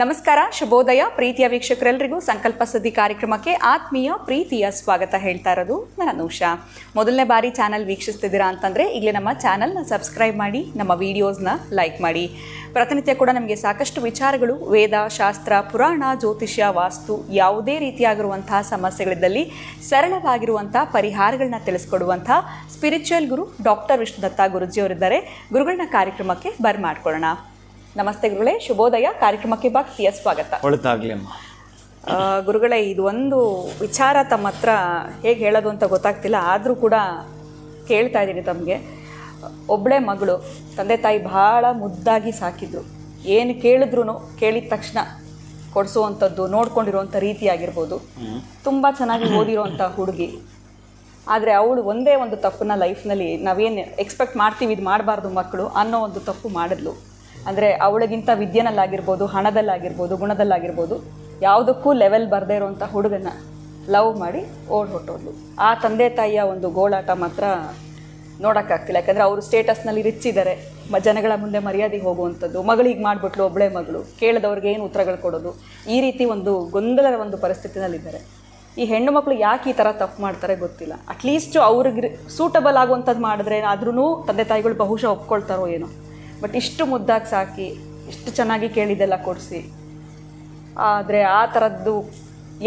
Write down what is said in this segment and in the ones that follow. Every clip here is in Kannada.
ನಮಸ್ಕಾರ, ಶುಭೋದಯ ಪ್ರೀತಿಯ ವೀಕ್ಷಕರೆಲ್ಲರಿಗೂ ಸಂಕಲ್ಪ ಸುದ್ದಿ ಕಾರ್ಯಕ್ರಮಕ್ಕೆ ಆತ್ಮೀಯ ಪ್ರೀತಿಯ ಸ್ವಾಗತ ಹೇಳ್ತಾ ಇರೋದು ನಾನು ಉಷಾ. ಮೊದಲನೇ ಬಾರಿ ಚಾನಲ್ ವೀಕ್ಷಿಸ್ತಿದ್ದೀರಾ ಅಂತಂದರೆ ಈಗಲೇ ನಮ್ಮ ಚಾನಲ್ನ ಸಬ್ಸ್ಕ್ರೈಬ್ ಮಾಡಿ, ನಮ್ಮ ವಿಡಿಯೋಸ್ನ ಲೈಕ್ ಮಾಡಿ. ಪ್ರತಿನಿತ್ಯ ಕೂಡ ನಮಗೆ ಸಾಕಷ್ಟು ವಿಚಾರಗಳು, ವೇದ, ಶಾಸ್ತ್ರ, ಪುರಾಣ, ಜ್ಯೋತಿಷ್ಯ, ವಾಸ್ತು ಯಾವುದೇ ರೀತಿಯಾಗಿರುವಂತಹ ಸಮಸ್ಯೆಗಳಿದ್ದಲ್ಲಿ ಸರಳವಾಗಿರುವಂಥ ಪರಿಹಾರಗಳನ್ನ ತಿಳಿಸ್ಕೊಡುವಂಥ ಸ್ಪಿರಿಚುವಲ್ ಗುರು ಡಾಕ್ಟರ್ ವಿಷ್ಣುದತ್ತ ಗುರುಜಿಯವರಿದ್ದಾರೆ. ಗುರುಗಳನ್ನ ಕಾರ್ಯಕ್ರಮಕ್ಕೆ ಬರ್ಮಾಡ್ಕೊಳ್ಳೋಣ. ನಮಸ್ತೆ ಗುರುಗಳೇ, ಶುಭೋದಯ. ಕಾರ್ಯಕ್ರಮಕ್ಕೆ ಭಕ್ತಿಯ ಸ್ವಾಗತ. ಒಳ್ಳೆದಾಗಲಿ ಅಮ್ಮ. ಗುರುಗಳೇ, ಇದು ಒಂದು ವಿಚಾರ ತಮ್ಮ ಹತ್ರ ಹೇಗೆ ಹೇಳೋದು ಅಂತ ಗೊತ್ತಾಗ್ತಿಲ್ಲ, ಆದರೂ ಕೂಡ ಕೇಳ್ತಾ ಇದ್ದೀನಿ ತಮಗೆ. ಒಬ್ಬಳೇ ಮಗಳು, ತಂದೆ ತಾಯಿ ಭಾಳ ಮುದ್ದಾಗಿ ಸಾಕಿದ್ರು. ಏನು ಕೇಳಿದ್ರು ಕೇಳಿದ ತಕ್ಷಣ ಕೊಡಿಸುವಂಥದ್ದು, ನೋಡ್ಕೊಂಡಿರುವಂಥ ರೀತಿಯಾಗಿರ್ಬೋದು. ತುಂಬ ಚೆನ್ನಾಗಿ ಓದಿರೋವಂಥ ಹುಡುಗಿ. ಆದರೆ ಅವಳು ಒಂದೇ ಒಂದು ತಪ್ಪನ್ನ ಲೈಫ್ನಲ್ಲಿ ನಾವೇನು ಎಕ್ಸ್ಪೆಕ್ಟ್ ಮಾಡ್ತೀವಿ ಇದು ಮಾಡಬಾರ್ದು ಮಕ್ಕಳು ಅನ್ನೋ ಒಂದು ತಪ್ಪು ಮಾಡಿದ್ಲು. ಅಂದರೆ ಅವಳಿಗಿಂತ ವಿದ್ಯೆನಲ್ಲಾಗಿರ್ಬೋದು, ಹಣದಲ್ಲಾಗಿರ್ಬೋದು, ಗುಣದಲ್ಲಾಗಿರ್ಬೋದು ಯಾವುದಕ್ಕೂ ಲೆವೆಲ್ ಬರದೇ ಇರೋವಂಥ ಹುಡುಗನ ಲವ್ ಮಾಡಿ ಹೊಟ್ಟೋದ್ಲು. ಆ ತಂದೆ ತಾಯಿಯ ಒಂದು ಗೋಳಾಟ ಮಾತ್ರ ನೋಡೋಕ್ಕಾಗ್ತಿಲ್ಲ. ಯಾಕಂದರೆ ಅವರು ಸ್ಟೇಟಸ್ನಲ್ಲಿ ರಿಚ್ ಇದ್ದಾರೆ, ಜನಗಳ ಮುಂದೆ ಮರ್ಯಾದೆಗೆ ಹೋಗುವಂಥದ್ದು. ಮಗಳಿಗೆ ಮಾಡಿಬಿಟ್ಲು, ಒಬ್ಬಳೇ ಮಗಳು, ಕೇಳಿದವ್ರಿಗೆ ಏನು ಉತ್ತರಗಳು ಕೊಡೋದು, ಈ ರೀತಿ ಒಂದು ಗೊಂದಲದ ಒಂದು ಪರಿಸ್ಥಿತಿನಲ್ಲಿದ್ದಾರೆ. ಈ ಹೆಣ್ಣು ಮಕ್ಕಳು ಯಾಕೆ ಈ ಥರ ತಪ್ಪು ಮಾಡ್ತಾರೆ ಗೊತ್ತಿಲ್ಲ. ಅಟ್ಲೀಸ್ಟ್ ಅವ್ರಿಗೆ ಸೂಟಬಲ್ ಆಗುವಂಥದ್ದು ಮಾಡಿದ್ರೆ ಆದ್ರೂ ತಂದೆ ತಾಯಿಗಳು ಬಹುಶಃ ಒಪ್ಕೊಳ್ತಾರೋ ಏನೋ. ಬಟ್ ಇಷ್ಟು ಮುದ್ದಾಗಿ ಸಾಕಿ, ಇಷ್ಟು ಚೆನ್ನಾಗಿ ಕೇಳಿದೆಲ್ಲ ಕೊಡಿಸಿ, ಆದರೆ ಆ ಥರದ್ದು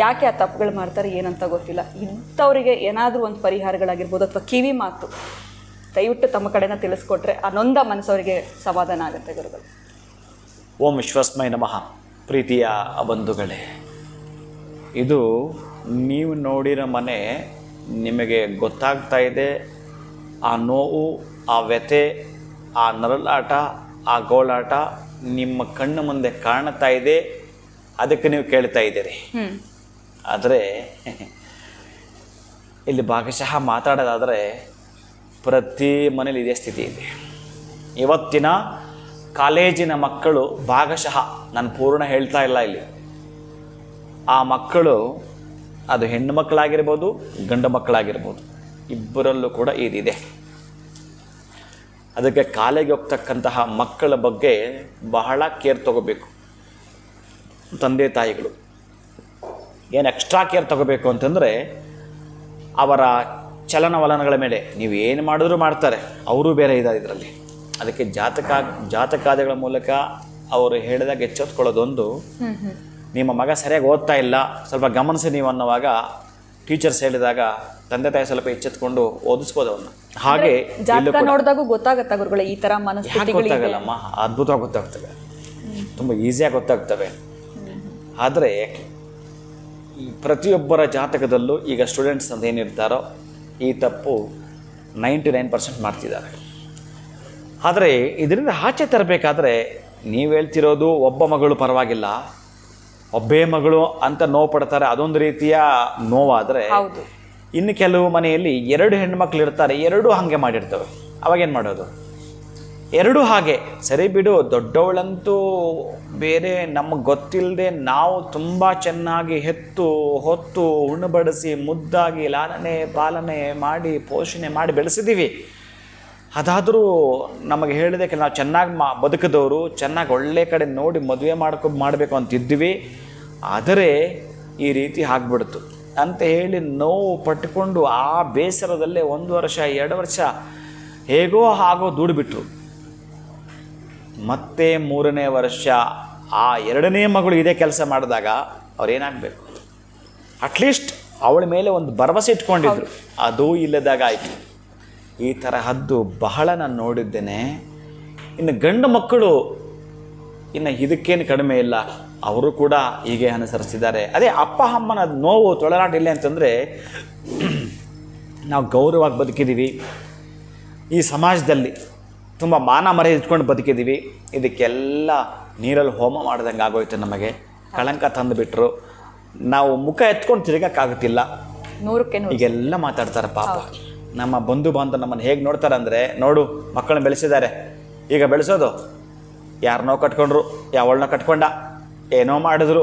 ಯಾಕೆ ಆ ತಪ್ಪುಗಳು ಮಾಡ್ತಾರೆ ಏನಂತ ಗೊತ್ತಿಲ್ಲ. ಇಂಥವರಿಗೆ ಏನಾದರೂ ಒಂದು ಪರಿಹಾರಗಳಾಗಿರ್ಬೋದು ಅಥವಾ ಕಿವಿ ಮಾತು ದಯವಿಟ್ಟು ತಮ್ಮ ಕಡೆನ ತಿಳಿಸ್ಕೊಟ್ರೆ ಆ ನೊಂದ ಮನಸ್ಸವರಿಗೆ ಸಮಾಧಾನ ಆಗುತ್ತೆ ಗುರುಗಳು. ಓಂ ವಿಶ್ವಸ್ಮೈ ನಮಃ. ಪ್ರೀತಿಯ ಬಂಧುಗಳೇ, ಇದು ನೀವು ನೋಡಿರೋ ಮನೆ ನಿಮಗೆ ಗೊತ್ತಾಗ್ತಾ ಇದೆ. ಆ ನೋವು, ಆ ವ್ಯಥೆ, ಆ ನರಳಾಟ, ಆ ಗೋಳಾಟ ನಿಮ್ಮ ಕಣ್ಣು ಮುಂದೆ ಕಾಣ್ತಾ ಇದೆ. ಅದಕ್ಕೆ ನೀವು ಕೇಳ್ತಾ ಇದ್ದೀರಿ. ಆದರೆ ಇಲ್ಲಿ ಭಾಗಶಃ ಮಾತಾಡೋದಾದರೆ ಪ್ರತಿ ಮನೇಲಿ ಇದೇ ಸ್ಥಿತಿ ಇದೆ. ಇವತ್ತಿನ ಕಾಲೇಜಿನ ಮಕ್ಕಳು ಭಾಗಶಃ, ನಾನು ಪೂರ್ಣ ಹೇಳ್ತಾ ಇಲ್ಲ ಇಲ್ಲಿ, ಆ ಮಕ್ಕಳು ಅದು ಹೆಣ್ಣು ಮಕ್ಕಳಾಗಿರ್ಬೋದು, ಗಂಡು ಮಕ್ಕಳಾಗಿರ್ಬೋದು, ಇಬ್ಬರಲ್ಲೂ ಕೂಡ ಇದಿದೆ. ಅದಕ್ಕೆ ಕಾಲೇಜಿಗೆ ಹೋಗ್ತಕ್ಕಂತಹ ಮಕ್ಕಳ ಬಗ್ಗೆ ಬಹಳ ಕೇರ್ ತಗೋಬೇಕು ತಂದೆ ತಾಯಿಗಳು. ಏನು ಎಕ್ಸ್ಟ್ರಾ ಕೇರ್ ತಗೋಬೇಕು ಅಂತಂದರೆ ಅವರ ಚಲನವಲನಗಳ ಮೇಲೆ. ನೀವು ಏನು ಮಾಡಿದ್ರೂ ಮಾಡ್ತಾರೆ, ಅವರು ಬೇರೆ ಇದ್ದಾರೆ ಇದರಲ್ಲಿ. ಅದಕ್ಕೆ ಜಾತಕಾದಿಗಳ ಮೂಲಕ ಅವರು ಹೇಳಿದಾಗ ಎಚ್ಚೆತ್ಕೊಳ್ಳೋದೊಂದು, ನಿಮ್ಮ ಮಗ ಸರಿಯಾಗಿ ಓದ್ತಾ ಇಲ್ಲ, ಸ್ವಲ್ಪ ಗಮನಿಸಿ ನೀವು ಅನ್ನೋವಾಗ ಟೀಚರ್ಸ್ ಹೇಳಿದಾಗ ತಂದೆ ತಾಯಿ ಸ್ವಲ್ಪ ಎಚ್ಚೆತ್ಕೊಂಡು ಓದಿಸ್ಬೋದು ಅವನ್ನ. ಹಾಗೆ ನೋಡಿದಾಗ ಗೊತ್ತಾಗತ್ತಾ ಗುರುಗಳೇ ಈ ಥರ ಮನಸ್ಥಿತಿಗಳು? ಗೊತ್ತಾಗಲ್ಲಮ್ಮ, ಅದ್ಭುತವಾಗಿ ಗೊತ್ತಾಗ್ತವೆ, ತುಂಬ ಈಸಿಯಾಗಿ ಗೊತ್ತಾಗ್ತವೆ. ಆದರೆ ಈ ಪ್ರತಿಯೊಬ್ಬರ ಜಾತಕದಲ್ಲೂ ಈಗ ಸ್ಟೂಡೆಂಟ್ಸ್ ಅಂತ ಏನಿರ್ತಾರೋ ಈ ತಪ್ಪು 99% ಮಾಡ್ತಿದ್ದಾರೆ. ಆದರೆ ಇದರಿಂದ ಆಚೆ ತರಬೇಕಾದ್ರೆ ನೀವು ಹೇಳ್ತಿರೋದು ಒಬ್ಬ ಮಗಳು ಪರವಾಗಿಲ್ಲ, ಒಬ್ಬೇ ಮಗಳು ಅಂತ ನೋವು ಪಡ್ತಾರೆ, ಅದೊಂದು ರೀತಿಯ ನೋವಾದರೆ, ಇನ್ನು ಕೆಲವು ಮನೆಯಲ್ಲಿ 2 ಹೆಣ್ಮಕ್ಳು ಇರ್ತಾರೆ, 2 ಹಾಗೆ ಮಾಡಿರ್ತವೆ. ಅವಾಗೇನು ಮಾಡೋದು? 2 ಹಾಗೆ ಸರಿ ಬಿಡು, ದೊಡ್ಡವಳಂತೂ ಬೇರೆ, ನಮಗೆ ಗೊತ್ತಿಲ್ಲದೆ ನಾವು ತುಂಬ ಚೆನ್ನಾಗಿ ಹೊತ್ತು ಉಣ್ಣಬಡಿಸಿ ಮುದ್ದಾಗಿ ಲಾಲನೆ ಪಾಲನೆ ಮಾಡಿ ಪೋಷಣೆ ಮಾಡಿ ಬೆಳೆಸಿದ್ದೀವಿ. ಅದಾದರೂ ನಮಗೆ ಹೇಳಿದಕ್ಕೆ ನಾವು ಚೆನ್ನಾಗಿ ಬದುಕಿದವರು, ಚೆನ್ನಾಗಿ ಒಳ್ಳೆ ಕಡೆ ನೋಡಿ ಮದುವೆ ಮಾಡಬೇಕು ಅಂತಿದ್ವಿ, ಆದರೆ ಈ ರೀತಿ ಆಗ್ಬಿಡ್ತು ಅಂತ ಹೇಳಿ ನೋವು ಪಟ್ಟುಕೊಂಡು ಆ ಬೇಸರದಲ್ಲೇ 1 ವರ್ಷ 2 ವರ್ಷ ಹೇಗೋ ಹಾಗೋ ದುಡಿಬಿಟ್ರು. ಮತ್ತೆ 3ನೇ ವರ್ಷ ಆ 2ನೇ ಮಗಳು ಇದೇ ಕೆಲಸ ಮಾಡಿದಾಗ ಅವ್ರೇನಾಗಬೇಕು? ಅಟ್ಲೀಸ್ಟ್ ಅವಳ ಮೇಲೆ ಒಂದು ಭರವಸೆ ಇಟ್ಕೊಂಡಿದ್ರು, ಅದೂ ಇಲ್ಲದಾಗ ಆಯಿತು. ಈ ತರಹದ್ದು ಬಹಳ ನಾನು ನೋಡಿದ್ದೇನೆ. ಇನ್ನು ಗಂಡು ಮಕ್ಕಳು ಇನ್ನು ಇದಕ್ಕೇನು ಕಡಿಮೆ ಇಲ್ಲ, ಅವರು ಕೂಡ ಹೀಗೆ ಅನುಸರಿಸಿದ್ದಾರೆ. ಅದೇ ಅಪ್ಪ ಅಮ್ಮನ ನೋವು ತೊಳಲಾಟ ಇಲ್ಲ ಅಂತಂದರೆ ನಾವು ಗೌರವವಾಗಿ ಬದುಕಿದ್ದೀವಿ, ಈ ಸಮಾಜದಲ್ಲಿ ತುಂಬ ಮಾನ ಮರ್ಯಾದೆ ಇಟ್ಕೊಂಡು ಬದುಕಿದ್ದೀವಿ, ಇದಕ್ಕೆಲ್ಲ ನೀರಲ್ಲಿ ಹೋಮ ಮಾಡ್ದಂಗೆ ಆಗೋಯ್ತು. ನಮಗೆ ಕಳಂಕ ತಂದುಬಿಟ್ರು, ನಾವು ಮುಖ ಎತ್ಕೊಂಡು ತಿರುಗಕ್ಕಾಗುತ್ತಿಲ್ಲ. ಈಗೆಲ್ಲ ಮಾತಾಡ್ತಾರೆ ಪಾಪ. ನಮ್ಮ ಬಂಧು ಬಾಂಧವ ನಮ್ಮನ್ನು ಹೇಗೆ ನೋಡ್ತಾರೆ ಅಂದರೆ, ನೋಡು ಮಕ್ಕಳನ್ನ ಬೆಳೆಸಿದ್ದಾರೆ, ಈಗ ಬೆಳೆಸೋದು ಯಾರನ್ನೋ ಕಟ್ಕೊಂಡ್ರು, ಯಾವಳನ್ನೋ ಕಟ್ಕೊಂಡ, ಏನೋ ಮಾಡಿದ್ರು,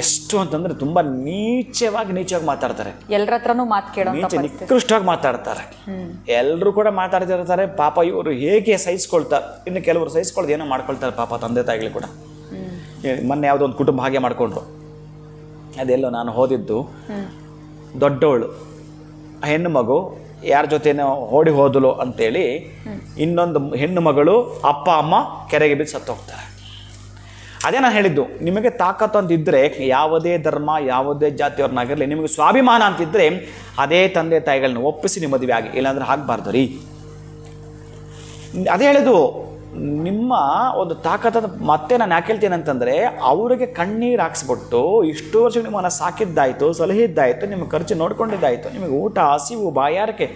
ಎಷ್ಟು ಅಂತಂದರೆ ತುಂಬ ನೀಚವಾಗಿ ಮಾತಾಡ್ತಾರೆ, ಎಲ್ಲರ ಹತ್ರನೂ ಮಾತು ಕೇಳೋ ನಿಕೃಷ್ಟವಾಗಿ ಮಾತಾಡ್ತಾರೆ. ಎಲ್ಲರೂ ಕೂಡ ಮಾತಾಡ್ತಿರ್ತಾರೆ. ಪಾಪ ಇವರು ಹೇಗೆ ಸಹಿಸ್ಕೊಳ್ತಾರೆ, ಇನ್ನು ಕೆಲವರು ಸಹಿಸ್ಕೊಳ್ದು ಏನೋ ಮಾಡ್ಕೊಳ್ತಾರೆ ಪಾಪ ತಂದೆ ತಾಯಿಗಳು ಕೂಡ. ಮೊನ್ನೆ ಯಾವುದೋ ಒಂದು ಕುಟುಂಬ ಹಾಗೆ ಮಾಡಿಕೊಂಡ್ರು. ಅದೆಲ್ಲೋ ನಾನು ಓದಿದ್ದು, ದೊಡ್ಡವಳು ಹೆಣ್ಣು ಮಗು ಯಾರ ಜೊತೆನೋ ಓಡಿ ಹೋದಲು ಅಂತೇಳಿ ಇನ್ನೊಂದು ಹೆಣ್ಣು ಮಗಳು ಅಪ್ಪ ಅಮ್ಮ ಕೆರೆಗೆ ಬಿದ್ದು ಸತ್ತೋಗ್ತಾರೆ. ಅದೇ ನಾನು ಹೇಳಿದ್ದು, ನಿಮಗೆ ತಾಕತ್ತು ಅಂತಿದ್ದರೆ ಯಾವುದೇ ಧರ್ಮ ಯಾವುದೇ ಜಾತಿಯವ್ರನ್ನಾಗಿರಲಿ, ನಿಮಗೆ ಸ್ವಾಭಿಮಾನ ಅಂತಿದ್ದರೆ ಅದೇ ತಂದೆ ತಾಯಿಗಳನ್ನ ಒಪ್ಪಿಸಿ ನಿಮ್ಮ ಮದುವೆ ಆಗಿ, ಇಲ್ಲಾಂದ್ರೆ ಆಗಬಾರ್ದು ರೀ. ಅದೇ ಹೇಳಿದ್ದು, ನಿಮ್ಮ ಒಂದು ತಾಕತ್ತ ಮತ್ತೆ ನಾನು ಯಾಕೆ ಹೇಳ್ತೇನೆ ಅಂತಂದರೆ, ಅವರಿಗೆ ಕಣ್ಣೀರು ಹಾಕ್ಸ್ಬಿಟ್ಟು ಇಷ್ಟು ವರ್ಷ ನಿಮ್ಮನ್ನು ಸಾಕಿದ್ದಾಯಿತು, ಸಲಹಿದ್ದಾಯಿತು, ನಿಮ್ಮ ಖರ್ಚು ನೋಡ್ಕೊಂಡಿದ್ದಾಯಿತು, ನಿಮಗೆ ಊಟ, ಹಸಿವು, ಬಾಯಾರಿಕೆ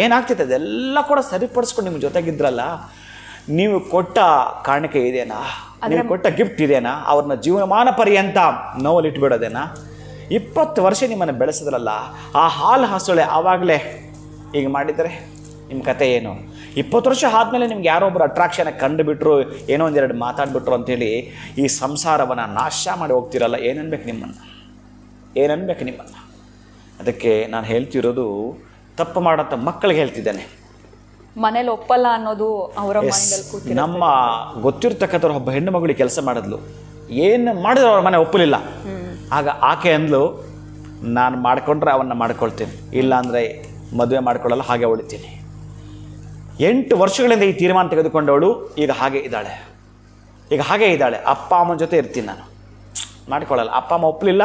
ಏನಾಗ್ತಿತ್ತು ಅದೆಲ್ಲ ಕೂಡ ಸರಿಪಡಿಸ್ಕೊಂಡು ನಿಮ್ಮ ಜೊತೆಗಿದ್ರಲ್ಲ, ನೀವು ಕೊಟ್ಟ ಕಾಣಿಕೆ ಇದೇನಾ, ನೀವು ಕೊಟ್ಟ ಗಿಫ್ಟ್ ಇದೇನಾ, ಅವ್ರನ್ನ ಜೀವನಮಾನ ಪರ್ಯಂತ ನೋವಲ್ಲಿ ಇಟ್ಬಿಡೋದೇನಾ? 20 ವರ್ಷ ನಿಮ್ಮನ್ನು ಬೆಳೆಸಿದ್ರಲ್ಲ, ಆ ಹಾಲು ಹಸುಳೆ ಆವಾಗಲೇ ಈಗ ಮಾಡಿದರೆ ನಿಮ್ಮ ಕತೆ ಏನು? 20 ವರ್ಷ ಆದಮೇಲೆ ನಿಮ್ಗೆ ಯಾರೋ ಒಬ್ಬರು ಅಟ್ರಾಕ್ಷನ್ ಕಂಡುಬಿಟ್ರು, ಏನೋ ಒಂದೆರಡು ಮಾತಾಡ್ಬಿಟ್ರು ಅಂಥೇಳಿ ಈ ಸಂಸಾರವನ್ನು ನಾಶ ಮಾಡಿ ಹೋಗ್ತಿರಲ್ಲ. ಏನನ್ಬೇಕು ನಿಮ್ಮನ್ನು? ಅದಕ್ಕೆ ನಾನು ಹೇಳ್ತಿರೋದು, ತಪ್ಪು ಮಾಡೋಂಥ ಮಕ್ಕಳಿಗೆ ಹೇಳ್ತಿದ್ದೇನೆ. ಮನೇಲಿ ಒಪ್ಪಲ್ಲ ಅನ್ನೋದು ಅವರ ಮೈಂಡಲ್ಲಿ ಕೂತಿರುತ್ತೆ. ನಮ್ಮ ಗೊತ್ತಿರ್ತಕ್ಕಂಥವ್ರು ಒಬ್ಬ ಹೆಣ್ಣು ಮಗಳಿಗೆ ಕೆಲಸ ಮಾಡಿದ್ಲು, ಏನು ಮಾಡಿದ್ರು ಅವ್ರ ಮನೆ ಒಪ್ಪಲಿಲ್ಲ. ಆಗ ಆಕೆ ಅಂದ್ಲು, ನಾನು ಮಾಡ್ಕೊಂಡ್ರೆ ಅವನ್ನ ಮಾಡ್ಕೊಳ್ತೀನಿ, ಇಲ್ಲಾಂದರೆ ಮದುವೆ ಮಾಡ್ಕೊಳ್ಳಲ್ಲ, ಹಾಗೆ ಉಳಿತೀನಿ. 8 ವರ್ಷಗಳಿಂದ ಈ ತೀರ್ಮಾನ ತೆಗೆದುಕೊಂಡವಳು ಈಗ ಹಾಗೆ ಇದ್ದಾಳೆ. ಅಪ್ಪ ಅಮ್ಮನ ಜೊತೆ ಇರ್ತೀನಿ, ನಾನು ಮಾಡ್ಕೊಳ್ಳಲ್ಲ. ಅಪ್ಪ ಅಮ್ಮ ಒಪ್ಪಲಿಲ್ಲ.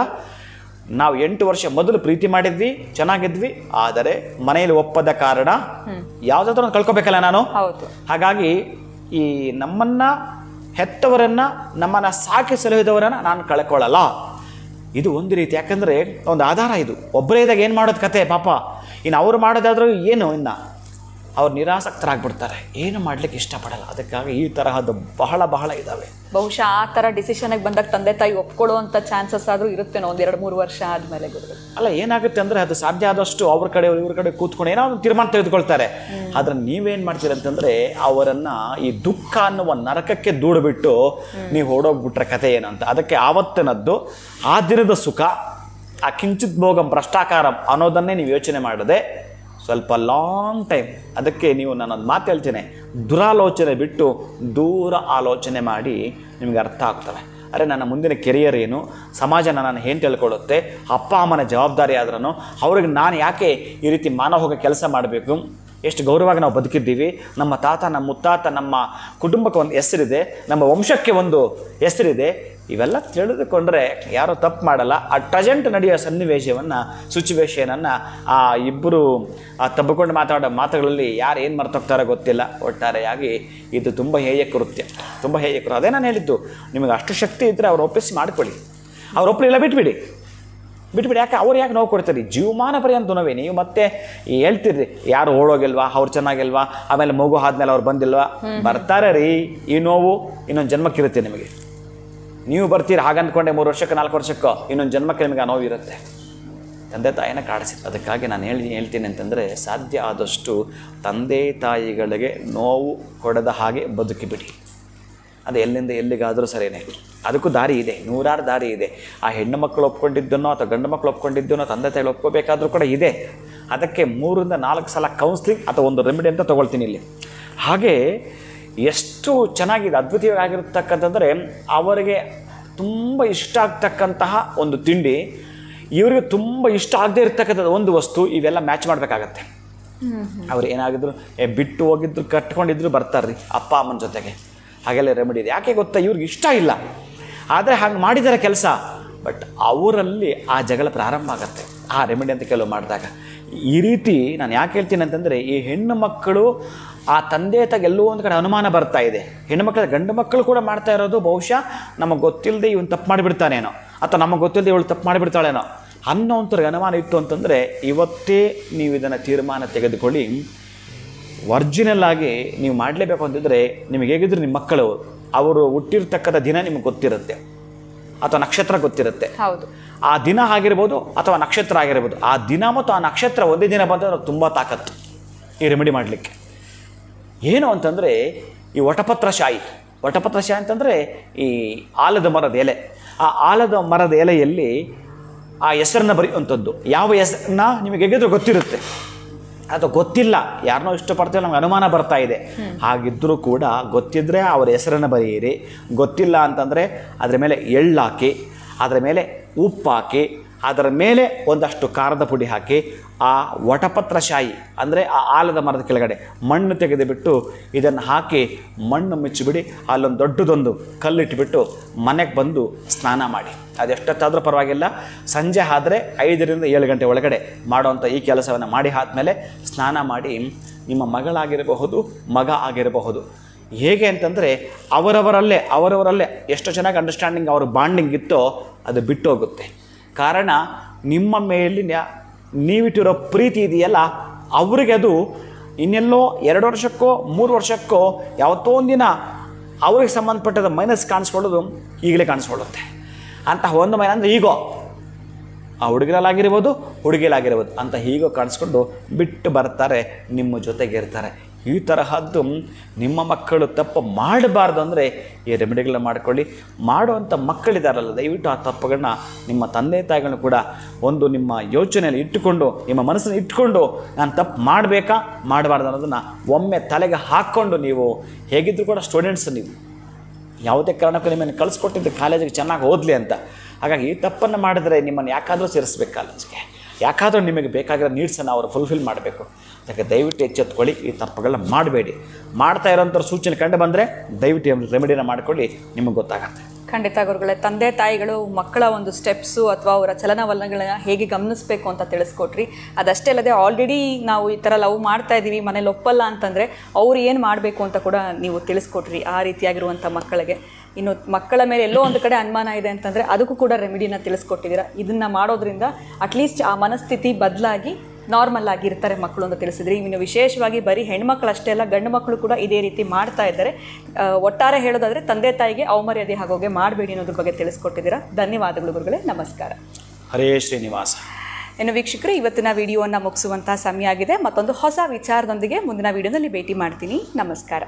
ನಾವು 8 ವರ್ಷ ಮೊದಲು ಪ್ರೀತಿ ಮಾಡಿದ್ವಿ, ಚೆನ್ನಾಗಿದ್ವಿ. ಆದರೆ ಮನೆಯಲ್ಲಿ ಒಪ್ಪದ ಕಾರಣ ಯಾವುದಾದ್ರೂ ಒಂದು ಕಳ್ಕೊಬೇಕಲ್ಲ ನಾನು. ಹಾಗಾಗಿ ಈ ನಮ್ಮನ್ನು ಹೆತ್ತವರನ್ನು, ನಮ್ಮನ್ನು ಸಾಕಿ ಸಲಹಿದವರನ್ನು ನಾನು ಕಳ್ಕೊಳ್ಳಲ್ಲ. ಇದು ಒಂದು ರೀತಿ. ಯಾಕಂದರೆ ಒಂದು ಆಧಾರ ಇದು. ಒಬ್ಬರೇ ಇದ್ದಾಗ ಏನು ಮಾಡೋದು ಕತೆ ಪಾಪ. ಇನ್ನು ಅವ್ರು ಮಾಡೋದಾದ್ರೂ ಏನು, ಇನ್ನು ಅವ್ರು ನಿರಾಸಕ್ತರಾಗ್ಬಿಡ್ತಾರೆ, ಏನು ಮಾಡಲಿಕ್ಕೆ ಇಷ್ಟಪಡಲ್ಲ. ಅದಕ್ಕಾಗಿ ಈ ತರಹದ್ದು ಬಹಳ ಇದ್ದಾವೆ. ಬಹುಶಃ ಆ ಥರ ಡಿಸಿಷನ್ಗೆ ಬಂದಾಗ ತಂದೆ ತಾಯಿ ಒಪ್ಕೊಳ್ಳುವಂಥ ಚಾನ್ಸಸ್ ಆದರೂ ಇರುತ್ತೆ, ಒಂದು 2-3 ವರ್ಷ ಆದಮೇಲೆ. ಅಲ್ಲ, ಏನಾಗುತ್ತೆ ಅಂದರೆ ಅದು ಸಾಧ್ಯ ಆದಷ್ಟು ಅವ್ರ ಕಡೆ ಇವ್ರ ಕಡೆ ಕೂತ್ಕೊಂಡು ಏನೋ ಒಂದು ತೀರ್ಮಾನ ತೆಗೆದುಕೊಳ್ತಾರೆ. ಆದರೆ ನೀವೇನು ಮಾಡ್ತೀರಂತಂದರೆ, ಅವರನ್ನು ಈ ದುಃಖ ಅನ್ನುವ ನರಕಕ್ಕೆ ದೂಡಿಬಿಟ್ಟು ನೀವು ಓಡೋಗ್ಬಿಟ್ರೆ ಕತೆ ಏನು ಅಂತ. ಅದಕ್ಕೆ ಆವತ್ತಿನದ್ದು, ಆ ದಿನದ ಸುಖ, ಆ ಕಿಂಚಿತ್ ಭೋಗಂ ಭ್ರಷ್ಟಾಕಾರಂ ಅನ್ನೋದನ್ನೇ ನೀವು ಯೋಚನೆ ಮಾಡದೆ ಸ್ವಲ್ಪ ಲಾಂಗ್ ಟೈಮ್. ಅದಕ್ಕೆ ನೀವು ನಾನೊಂದು ಮಾತು ಹೇಳ್ತೇನೆ, ದುರಾಲೋಚನೆ ಬಿಟ್ಟು ದೂರ ಆಲೋಚನೆ ಮಾಡಿ ನಿಮಗೆ ಅರ್ಥ ಆಗ್ತವೆ. ಅರೆ, ನನ್ನ ಮುಂದಿನ ಕೆರಿಯರ್ ಏನು, ಸಮಾಜ ನನ್ನನ್ನು ಏನು ತಿಳ್ಕೊಳ್ಳುತ್ತೆ, ಅಪ್ಪ ಅಮ್ಮನ ಜವಾಬ್ದಾರಿ ಆದ್ರೂ ಅವ್ರಿಗೆ ನಾನು ಯಾಕೆ ಈ ರೀತಿ ಮಾನವೋಗ ಕೆಲಸ ಮಾಡಬೇಕು, ಎಷ್ಟು ಗೌರವವಾಗಿ ನಾವು ಬದುಕಿದ್ದೀವಿ, ನಮ್ಮ ತಾತ, ನಮ್ಮ ಮುತ್ತಾತ, ನಮ್ಮ ಕುಟುಂಬಕ್ಕೆ ಒಂದು ಹೆಸರಿದೆ, ನಮ್ಮ ವಂಶಕ್ಕೆ ಒಂದು ಹೆಸರಿದೆ. ಇವೆಲ್ಲ ತಿಳಿದುಕೊಂಡ್ರೆ ಯಾರೂ ತಪ್ಪು ಮಾಡಲ್ಲ. ಪ್ರೆಸೆಂಟ್ ನಡೆಯೋ ಸಿಚುವೇಶನನ್ನು ಆ ಇಬ್ಬರು ತಬ್ಬಿಕೊಂಡು ಮಾತಾಡೋ ಮಾತುಗಳಲ್ಲಿ ಯಾರು ಏನು ಮರ್ತೋಗ್ತಾರೋ ಗೊತ್ತಿಲ್ಲ. ಒಟ್ಟಾರೆಯಾಗಿ ಇದು ತುಂಬ ಹೇಯ ಕೃತ್ಯ. ಅದೇ ನಾನು ಹೇಳಿದ್ದು, ನಿಮಗೆ ಅಷ್ಟು ಶಕ್ತಿ ಇದ್ದರೆ ಅವ್ರು ಒಪ್ಪಿಸಿ ಮಾಡ್ಕೊಳ್ಳಿ. ಅವ್ರು ಒಪ್ಪಲಿಲ್ಲ, ಬಿಟ್ಬಿಡಿ. ಯಾಕೆ ಅವ್ರು ಯಾಕೆ ನೋವು ಕೊಡ್ತೀರಿ? ಜೀವಮಾನ ಪರ್ಯಂತ ನೋವೇ. ನೀವು ಮತ್ತೆ ಹೇಳ್ತೀರಿ, ಯಾರು ಓಡೋಗಿಲ್ವಾ, ಅವ್ರು ಚೆನ್ನಾಗಿಲ್ವಾ, ಆಮೇಲೆ ಮಗು ಆದ್ಮೇಲೆ ಅವ್ರು ಬಂದಿಲ್ವಾ? ಬರ್ತಾರೆ ರೀ. ಈ ನೋವು ಇನ್ನೊಂದು ಜನ್ಮಕ್ಕಿರುತ್ತೆ ನಿಮಗೆ. ನೀವು ಬರ್ತೀರಿ ಹಾಗಂದ್ಕೊಂಡೆ 3 ವರ್ಷಕ್ಕೆ 4 ವರ್ಷಕ್ಕೋ, ಇನ್ನೊಂದು ಜನ್ಮಕ್ಕೆ ನಿಮಗೆ ಆ ನೋವು ಇರುತ್ತೆ. ತಂದೆ ತಾಯಿನ ಕಾಡಿಸಿತ್ತು. ಅದಕ್ಕಾಗಿ ನಾನು ಹೇಳ್ತೀನಿ ಅಂತಂದರೆ, ಸಾಧ್ಯ ಆದಷ್ಟು ತಂದೆ ತಾಯಿಗಳಿಗೆ ನೋವು ಕೊಡದ ಹಾಗೆ ಬದುಕಿಬಿಡಿ. ಅದು ಎಲ್ಲಿಂದ ಎಲ್ಲಿಗಾದರೂ ಸರಿಯೇ. ಅದಕ್ಕೂ ದಾರಿ ಇದೆ, 100 ದಾರಿ ಇದೆ. ಆ ಹೆಣ್ಣು ಮಕ್ಕಳು ಒಪ್ಕೊಂಡಿದ್ದನೋ ಅಥವಾ ಗಂಡು ಮಕ್ಕಳು ಒಪ್ಕೊಂಡಿದ್ದನೋ ತಂದೆ ತಾಯಿಗಳು ಒಪ್ಕೋಬೇಕಾದ್ರೂ ಕೂಡ ಇದೆ. ಅದಕ್ಕೆ 3ರಿಂದ 4 ಸಲ ಕೌನ್ಸ್ಲಿಂಗ್ ಅಥವಾ ಒಂದು ರೆಮಿಡಿ ಅಂತ ತೊಗೊಳ್ತೀನಿ ಇಲ್ಲಿ. ಹಾಗೆ ಎಷ್ಟು ಚೆನ್ನಾಗಿದೆ, ಅದ್ವಿತೀಯವಾಗಿರ್ತಕ್ಕಂಥದ್ದರೆ, ಅವರಿಗೆ ತುಂಬ ಇಷ್ಟ ಆಗ್ತಕ್ಕಂತಹ ಒಂದು ತಿಂಡಿ, ಇವರಿಗೆ ತುಂಬ ಇಷ್ಟ ಆಗದೆ ಇರ್ತಕ್ಕಂಥದ್ದು ಒಂದು ವಸ್ತು, ಇವೆಲ್ಲ ಮ್ಯಾಚ್ ಮಾಡಬೇಕಾಗತ್ತೆ. ಅವ್ರು ಏನಾಗಿದ್ರು ಬಿಟ್ಟು ಹೋಗಿದ್ರು, ಕಟ್ಕೊಂಡಿದ್ರು ಬರ್ತಾರ್ರಿ ಅಪ್ಪ ಅಮ್ಮನ ಜೊತೆಗೆ. ಹಾಗೆಲ್ಲ ರೆಮಿಡಿ ಇದೆ. ಯಾಕೆ ಗೊತ್ತಾ? ಇವ್ರಿಗೆ ಇಷ್ಟ ಇಲ್ಲ, ಆದರೆ ಹಾಗೆ ಮಾಡಿದ್ದಾರೆ ಕೆಲಸ. ಬಟ್ ಅವರಲ್ಲಿ ಆ ಜಗಳ ಪ್ರಾರಂಭ ಆಗುತ್ತೆ ಆ ರೆಮಿಡಿ ಅಂತ ಕೆಲವು ಮಾಡಿದಾಗ. ಈ ರೀತಿ ನಾನು ಯಾಕೆ ಹೇಳ್ತೀನಿ ಅಂತಂದರೆ, ಈ ಹೆಣ್ಣು ಮಕ್ಕಳು ಆ ತಂದೆ ತಾಯಿಗೆ ಎಲ್ಲೋ ಒಂದು ಕಡೆ ಅನುಮಾನ ಬರ್ತಾ ಇದೆ. ಹೆಣ್ಣು ಮಕ್ಕಳ ಗಂಡು ಮಕ್ಕಳು ಕೂಡ ಮಾಡ್ತಾ ಇರೋದು ಬಹುಶಃ ನಮಗೆ ಗೊತ್ತಿಲ್ಲದೆ ಇವನು ತಪ್ಪು ಮಾಡಿಬಿಡ್ತಾನೇನೋ, ಅಥವಾ ನಮಗೆ ಗೊತ್ತಿಲ್ಲದೆ ಇವಳು ತಪ್ಪು ಮಾಡಿಬಿಡ್ತಾಳೇನೋ ಅನ್ನೋಂಥವ್ರಿಗೆ ಅನುಮಾನ ಇತ್ತು ಅಂತಂದರೆ, ಇವತ್ತೇ ನೀವು ಇದನ್ನು ತೀರ್ಮಾನ ತೆಗೆದುಕೊಳ್ಳಿ. ಒರ್ಜಿನಲ್ ಆಗಿ ನೀವು ಮಾಡಲೇಬೇಕು ಅಂತಂದರೆ, ನಿಮಗೆ ಹೇಗಿದ್ರು ನಿಮ್ಮ ಮಕ್ಕಳು ಅವರು ಹುಟ್ಟಿರ್ತಕ್ಕಂಥ ದಿನ ನಿಮಗೆ ಗೊತ್ತಿರುತ್ತೆ, ಅಥವಾ ನಕ್ಷತ್ರ ಗೊತ್ತಿರುತ್ತೆ. ಆ ದಿನ ಆಗಿರ್ಬೋದು ಅಥವಾ ನಕ್ಷತ್ರ ಆಗಿರ್ಬೋದು. ಆ ದಿನ ಮತ್ತು ಆ ನಕ್ಷತ್ರ ಒಂದೇ ದಿನ ಬಂದರೆ ತುಂಬ ತಾಕತ್ತು ಈ ರೆಮಿಡಿ ಮಾಡಲಿಕ್ಕೆ. ಏನು ಅಂತಂದರೆ, ಈ ವಟಪತ್ರ ಶಾಯಿ ಅಂತಂದರೆ ಈ ಆಲದ ಮರದ ಎಲೆ. ಆ ಆಲದ ಮರದ ಎಲೆಯಲ್ಲಿ ಆ ಹೆಸರನ್ನು ಬರೆಯುವಂಥದ್ದು. ಯಾವ ಹೆಸರನ್ನ ನಿಮಗೆ ಹೇಗಿದ್ರು ಗೊತ್ತಿರುತ್ತೆ, ಅದು ಗೊತ್ತಿಲ್ಲ, ಯಾರನ್ನೋ ಇಷ್ಟಪಡ್ತೀವಿ, ನಮ್ಗೆ ಅನುಮಾನ ಬರ್ತಾ ಇದೆ, ಹಾಗಿದ್ದರೂ ಕೂಡ ಗೊತ್ತಿದ್ದರೆ ಅವರ ಹೆಸರನ್ನು ಬರೆಯಿರಿ. ಗೊತ್ತಿಲ್ಲ ಅಂತಂದರೆ ಅದರ ಮೇಲೆ ಎಳ್ಳು ಹಾಕಿ, ಅದರ ಮೇಲೆ ಉಪ್ಪು ಹಾಕಿ, ಅದರ ಮೇಲೆ ಒಂದಷ್ಟು ಖಾರದ ಪುಡಿ ಹಾಕಿ, ಆ ವಟಪತ್ರ ಶಾಯಿ ಅಂದರೆ ಆ ಆಲದ ಮರದ ಕೆಳಗಡೆ ಮಣ್ಣು ತೆಗೆದುಬಿಟ್ಟು ಇದನ್ನು ಹಾಕಿ ಮಣ್ಣು ಮುಚ್ಚಿಬಿಡಿ. ಅಲ್ಲೊಂದು ದೊಡ್ಡದೊಂದು ಕಲ್ಲಿಟ್ಟುಬಿಟ್ಟು ಮನೆಗೆ ಬಂದು ಸ್ನಾನ ಮಾಡಿ. ಅದೆಷ್ಟೊತ್ತಾದರೂ ಪರವಾಗಿಲ್ಲ, ಸಂಜೆ ಆದರೆ 5ರಿಂದ 7 ಗಂಟೆ ಒಳಗಡೆ ಮಾಡುವಂಥ ಈ ಕೆಲಸವನ್ನು ಮಾಡಿ ಆದಮೇಲೆ ಸ್ನಾನ ಮಾಡಿ ನಿಮ್ಮ ಮಗಳಾಗಿರಬಹುದು, ಮಗ ಆಗಿರಬಹುದು. ಹೇಗೆ ಅಂತಂದರೆ ಅವರವರಲ್ಲೇ ಎಷ್ಟು ಚೆನ್ನಾಗಿ ಅಂಡರ್ಸ್ಟ್ಯಾಂಡಿಂಗ್ ಅವ್ರ ಬಾಂಡಿಂಗ್ ಇತ್ತೋ ಅದು ಬಿಟ್ಟು ಹೋಗುತ್ತೆ. ಕಾರಣ ನಿಮ್ಮ ಮೇಲಿನ ನೀವಿಟ್ಟಿರೋ ಪ್ರೀತಿ ಇದೆಯಲ್ಲ, ಅವ್ರಿಗೆ ಅದು ಇನ್ನೆಲ್ಲೋ 2 ವರ್ಷಕ್ಕೋ 3 ವರ್ಷಕ್ಕೋ ಯಾವತ್ತೋ ಒಂದಿನ ಅವ್ರಿಗೆ ಸಂಬಂಧಪಟ್ಟದ ಮೈನಸ್ ಕಾಣಿಸ್ಕೊಳ್ಳೋದು ಈಗಲೇ ಕಾಣಿಸ್ಕೊಳ್ಳುತ್ತೆ. ಅಂತಹ ಒಂದು ಮೈನ ಅಂದರೆ ಈಗೋ, ಆ ಹುಡುಗರಲ್ಲಾಗಿರ್ಬೋದು ಹುಡುಗಿಲಾಗಿರ್ಬೋದು ಅಂತ ಹೀಗೋ ಕಾಣಿಸ್ಕೊಂಡು ಬಿಟ್ಟು ಬರ್ತಾರೆ, ನಿಮ್ಮ ಜೊತೆಗೆ ಇರ್ತಾರೆ. ಈ ತರಹದ್ದು ನಿಮ್ಮ ಮಕ್ಕಳು ತಪ್ಪು ಮಾಡಬಾರ್ದು ಅಂದರೆ ಈ ರೆಮಿಡಿಗಳನ್ನ ಮಾಡ್ಕೊಳ್ಳಿ. ಮಾಡುವಂಥ ಮಕ್ಕಳಿದಾರಲ್ಲ, ದಯವಿಟ್ಟು ಆ ತಪ್ಪುಗಳನ್ನ ನಿಮ್ಮ ತಂದೆ ತಾಯಿಗಳನ್ನ ಕೂಡ ಒಂದು ನಿಮ್ಮ ಯೋಚನೆಯಲ್ಲಿ ಇಟ್ಟುಕೊಂಡು, ನಿಮ್ಮ ಮನಸ್ಸನ್ನು ಇಟ್ಕೊಂಡು ನಾನು ತಪ್ಪು ಮಾಡಬೇಕಾ ಮಾಡಬಾರ್ದು ಅನ್ನೋದನ್ನು ಒಮ್ಮೆ ತಲೆಗೆ ಹಾಕ್ಕೊಂಡು, ನೀವು ಹೇಗಿದ್ದರೂ ಕೂಡ ಸ್ಟೂಡೆಂಟ್ಸ್, ನೀವು ಯಾವುದೇ ಕಾರಣಕ್ಕೂ ನಿಮ್ಮನ್ನು ಕಳಿಸ್ಕೊಟ್ಟಿದ್ದು ಕಾಲೇಜಿಗೆ ಚೆನ್ನಾಗಿ ಓದಲಿ ಅಂತ. ಹಾಗಾಗಿ ಈ ತಪ್ಪನ್ನು ಮಾಡಿದರೆ ನಿಮ್ಮನ್ನು ಯಾಕಾದರೂ ಸೇರಿಸ್ಬೇಕು ಕಾಲೇಜಿಗೆ, ಯಾಕಾದರೂ ನಿಮಗೆ ಬೇಕಾಗಿರೋ ನೀಡ್ಸನ್ನು ಅವರು ಫುಲ್ಫಿಲ್ ಮಾಡಬೇಕು. ಅದಕ್ಕೆ ದಯವಿಟ್ಟು ಎಚ್ಚೆತ್ಕೊಳ್ಳಿ, ಈ ತಪ್ಪುಗಳನ್ನ ಮಾಡಬೇಡಿ. ಮಾಡ್ತಾ ಇರೋಂಥವ್ರ ಸೂಚನೆ ಕಂಡು ಬಂದರೆ ದಯವಿಟ್ಟು ರೆಮಿಡಿನ ಮಾಡ್ಕೊಳ್ಳಿ, ನಿಮಗೆ ಗೊತ್ತಾಗತ್ತೆ. ಖಂಡಿತ ಗುರುಗಳೇ, ತಂದೆ ತಾಯಿಗಳು ಮಕ್ಕಳ ಒಂದು ಸ್ಟೆಪ್ಸು ಅಥವಾ ಅವರ ಚಲನವಲನಗಳನ್ನ ಹೇಗೆ ಗಮನಿಸಬೇಕು ಅಂತ ತಿಳಿಸ್ಕೊಟ್ರಿ. ಅದಷ್ಟೇ ಅಲ್ಲದೆ ಆಲ್ರೆಡಿ ನಾವು ಈ ಥರ ಲವ್ ಮಾಡ್ತಾ ಇದ್ದೀವಿ, ಮನೇಲಿ ಒಪ್ಪಲ್ಲ ಅಂತಂದರೆ ಅವ್ರು ಏನು ಮಾಡಬೇಕು ಅಂತ ಕೂಡ ನೀವು ತಿಳಿಸ್ಕೊಟ್ರಿ. ಆ ರೀತಿಯಾಗಿರುವಂಥ ಮಕ್ಕಳಿಗೆ ಇನ್ನು ಮಕ್ಕಳ ಮೇಲೆ ಎಲ್ಲೋ ಒಂದು ಕಡೆ ಅನುಮಾನ ಇದೆ ಅಂತಂದರೆ ಅದಕ್ಕೂ ಕೂಡ ರೆಮಿಡಿನ ತಿಳಿಸ್ಕೊಟ್ಟಿದ್ದೀರಾ. ಇದನ್ನು ಮಾಡೋದ್ರಿಂದ ಅಟ್ಲೀಸ್ಟ್ ಆ ಮನಸ್ಥಿತಿ ಬದಲಾಗಿ ನಾರ್ಮಲ್ ಆಗಿರ್ತಾರೆ ಮಕ್ಕಳು ಅಂತ ತಿಳಿಸಿದ್ರಿ. ಇನ್ನು ವಿಶೇಷವಾಗಿ ಬರೀ ಹೆಣ್ಮಕ್ಳು ಅಷ್ಟೇ ಅಲ್ಲ, ಗಂಡು ಮಕ್ಕಳು ಕೂಡ ಇದೇ ರೀತಿ ಮಾಡ್ತಾ ಇದ್ದಾರೆ. ಒಟ್ಟಾರೆ ಹೇಳೋದಾದರೆ ತಂದೆ ತಾಯಿಗೆ ಅವಮರ್ಯಾದೆ ಆಗೋಗೆ ಮಾಡಬೇಡಿ ಅನ್ನೋದ್ರ ಬಗ್ಗೆ ತಿಳಿಸ್ಕೊಟ್ಟಿದ್ದೀರಾ. ಧನ್ಯವಾದಗಳು ಗುರುಗಳೇ, ನಮಸ್ಕಾರ. ಹರೇ ಶ್ರೀನಿವಾಸ. ಇನ್ನು ವೀಕ್ಷಕರೇ, ಇವತ್ತಿನ ವಿಡಿಯೋವನ್ನು ಮುಗಿಸುವಂಥ ಸಮಯ ಆಗಿದೆ. ಮತ್ತೊಂದು ಹೊಸ ವಿಚಾರದೊಂದಿಗೆ ಮುಂದಿನ ವಿಡಿಯೋದಲ್ಲಿ ಭೇಟಿ ಮಾಡ್ತೀನಿ. ನಮಸ್ಕಾರ.